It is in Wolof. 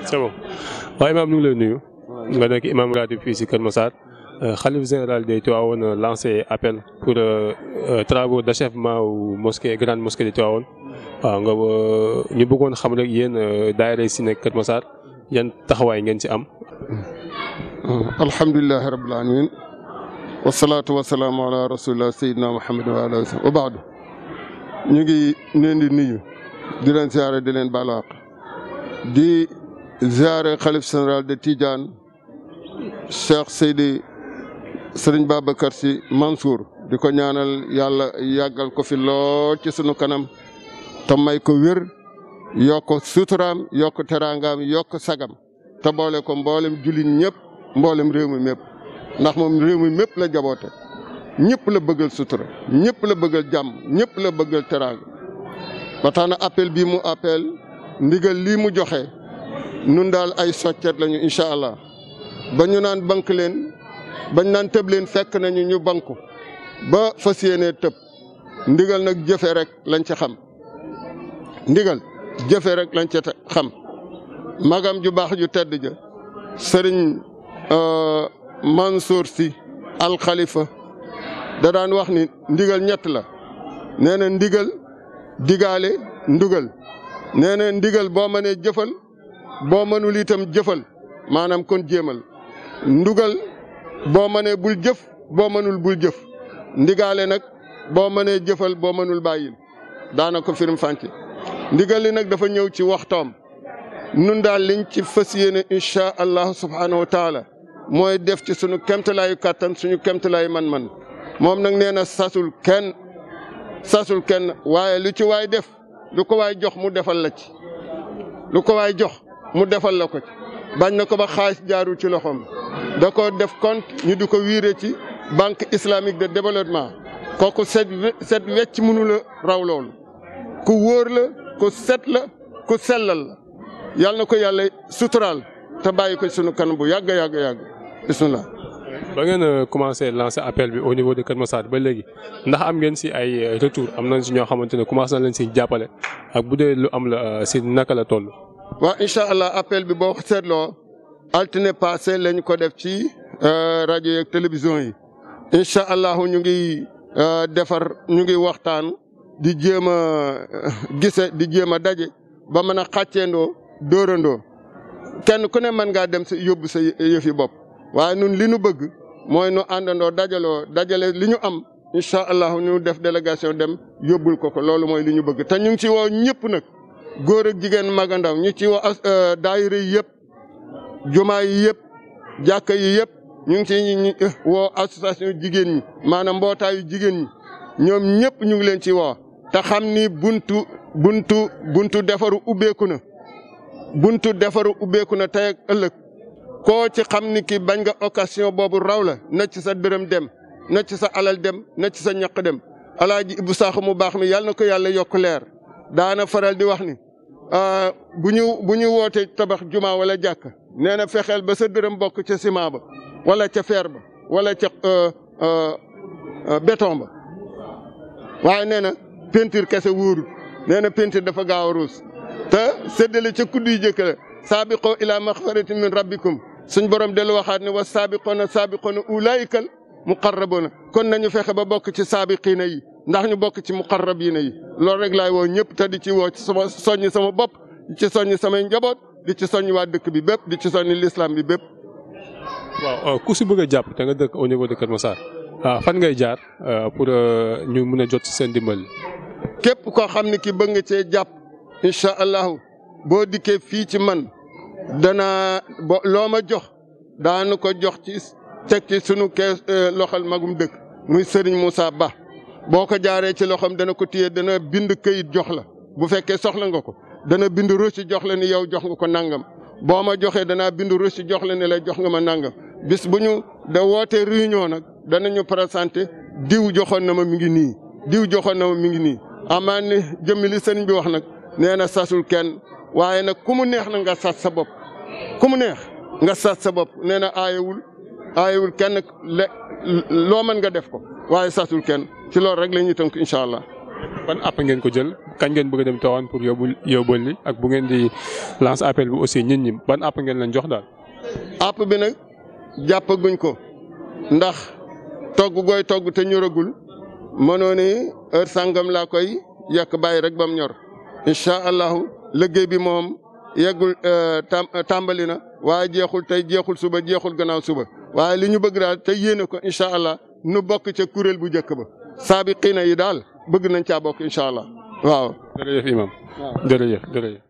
c'est bon waaye imaam ñu ngi lay nuyu. nga nekk imam ratib fii si Kër Massar. Khalife général des Tivaouane lancé appel pour travaux d'achèvement ou mosquée grande mosquée de Tivaouane. waaw nga ñu bëggoon xam rek yéen daayira si nekk Kër Massar yan taxawaay ngeen si am. alhamdulilahi rabbil alamin wasalaatu wasalaamu ala rasulillah sayyidina muhammad wa alihi wa baadu ñu ngi leen di nuyu di leen ziare di leen baal àq di ziare xalif général de Tidiane Cheikh Seydi Serigne Babacar Sy Mansour di ko ñaanal yàlla yàggal ko fi lool ci sunu kanam te may ko wér yokk suturaam yokk teraangaam yokk sagam te boole ko mboolem jullit ñëpp mboolem réew mi mépp ndax moom réew mi mépp la jaboote ñëpp la bëggal sutura ñëpp la bëggal jàmm ñëpp la bëggal teraanga ba tax na appel bii mu appel ndigal lii mu joxe nun daal ay soccet lañu incha allah ba ñu naan bank leen bañ naan tëb leen fekk nañu ñu banku ba fas yéenee tëb ndigal nag jëfe rek lañ ci xam ndigal jëfe rek lañ ci xam magam ju baax ju tedd ja sëriñ Mansour Sy Al Khalifa da daan wax ni ndigal ñett la nee na ndigal digaale ndugal nee na ndigal boo mënee jëfal boo mënul itam jëfal maanaam kon jéemal ndugal boo mënee bul jëf boo mënul bul jëf ndigaale nag boo mënee jëfal boo mënul bàyyil daana ko firim fànce ndigal li nag dafa ñëw ci waxtoom nun daal liñ ci fas yéene incha allahu subhanahu wa taala mooy def ci sunu kemtalaayu kàttan suñu kemtalaayu man-man moom nag nee na sasul kenn waaye lu ci waay def lu ko waay jox mu defal la ci lu ko waay jox mu defal la ko ci bañ na ko ba xaalis jaarul ci loxoom da ko def compte ñu di ko wiire ci banque islamique de développement kooku set wecc mënu la raw loolu ku wóor la ku set la ku sellal la yàlla na ko yàlla suturaal te bàyyi ko sunu kanam bu yàgg bismillah. ba ngeen commencé lancer appel bi au niveau de Kër Massar ba léegi ndax am ngeen si ay retour am nañ si ñoo xamante ne commencé na leen si jàppale ak bu dee lu am la si naka la toll. waaw incha allah appel bi boo seetloo altine passé lañ ko def ci rajo yeeg télévision yi incha allah ñu ngi ñu ngi waxtaan di jéem a gise di jéem a daje ba mën a xàcceendoo dóorandoo kenn ku ne mën ngaa dem sa yóbbu sa yëfi bopp waaye nun li nu bëgg mooy nu àndandoo dajale li ñu am incha allah ñu def délégation dem yóbbul ko loolu mooy li ñu bëgg te ñu ngi ci woo ñëpp nag góor ak jigéen mag ak ndaw ñu ci woo daayira yi yëpp jumaa yi yëpp jàkka yi yëpp ñu ngi ci woo association jigéen ñi maanaam mbootaayu jigéen ñi ñoom ñëpp ñu ngi leen ci woo te xam ni buntu defaru ubbeeku na buntu defaru ubbeeku na tey ak ëllëg koo ci xam ni ki bañ nga occasion boobu raw la na ci sa dërëm dem na ci sa alal dem na ci sa ñaq dem alaaji Ibu Saaxu mu baax mi yàlla na ko yàlla yokk leer daana faral di wax ni bu ñu wootee tabax juma wala jàkka nee na fexeel ba sa dërëm bokk ca ciment ba wala ca fer ba wala ca béton ba waaye nee na peinture kese wóorul nee na peinture dafa gaaw a ruus te séddale ca kudd yi jëkk la saabiqoo ila maxfiratin min rabbikum suñ borom dellu waxaat ne wa saabiqoona ulaayikal muqarraboona kon nañu fexe ba bokk ci saabiqiina yi ndax ñu bokk ci muqarrabiina yi loolu rek laay woo ñëpp te di ci woo ci sama soññ sama bopp di ci soññ samay njaboot di ci soññ waa dëkk bi bépp di ci soññ l'islam bi bépp. waaw ku si bëgg a jàpp te nga dëkk au niveau de Kër Massar fan ngay jaar pour ñu mën a jot ci seen dimbal. képp koo xam ne ki bëgg nga cee jàpp incha allahu boo dikkee fii ci man danaa loo ma jox daanu ko jox ci teg ci sunu kees loxol magum dëkk muy Serigne Moussa Ba boo ko jaaree ci loxoom dana ko téye dana bind këyit jox la bu fekkee soxla nga ko dana bind reçu jox la ni yow jox nga ko nangam boo ma joxee danaa bind reçu jox la ni la jox nga ma nangam bis bu ñu da wootee réunion nag danañu présenté diw joxoon na ma mi ngi nii diw joxoon na ma mi ngi nii amaan ni jëmmi li sëriñ bi wax nag nee na sasul kenn waaye nag ku mu neex na nga sas sa bopp ku mu neex nga sas sa bopp nee na aayewul kenn loo mën nga def ko waaye sasul kenn ci loolu rek la ñuy tënk incha allah. ban app ngeen ko jël kañ ngeen bëgg a dem Tivaouane pour yóbbul li ak bu ngeen di lance appel bi aussi nit ñi ban app ngeen leen jox daal. app bi nag jàppaguñ ko ndax togg gooy togg te ñoragul mënoo ni heure sangam laa koy yàq bàyyi rek ba mu ñor incha allahu liggéey bi moom yeggul tàmbali na waaye jeexul tey jeexul suba jeexul gannaaw suba waaye li ñu bëgg daal te yéene ko incha allah nu bokk ca kuréel bu njëkk ba saabiqiina yi daal bëgg nañ caa bokk incha allah waaw. jërëjëf imam jërëjëf jërëjëf.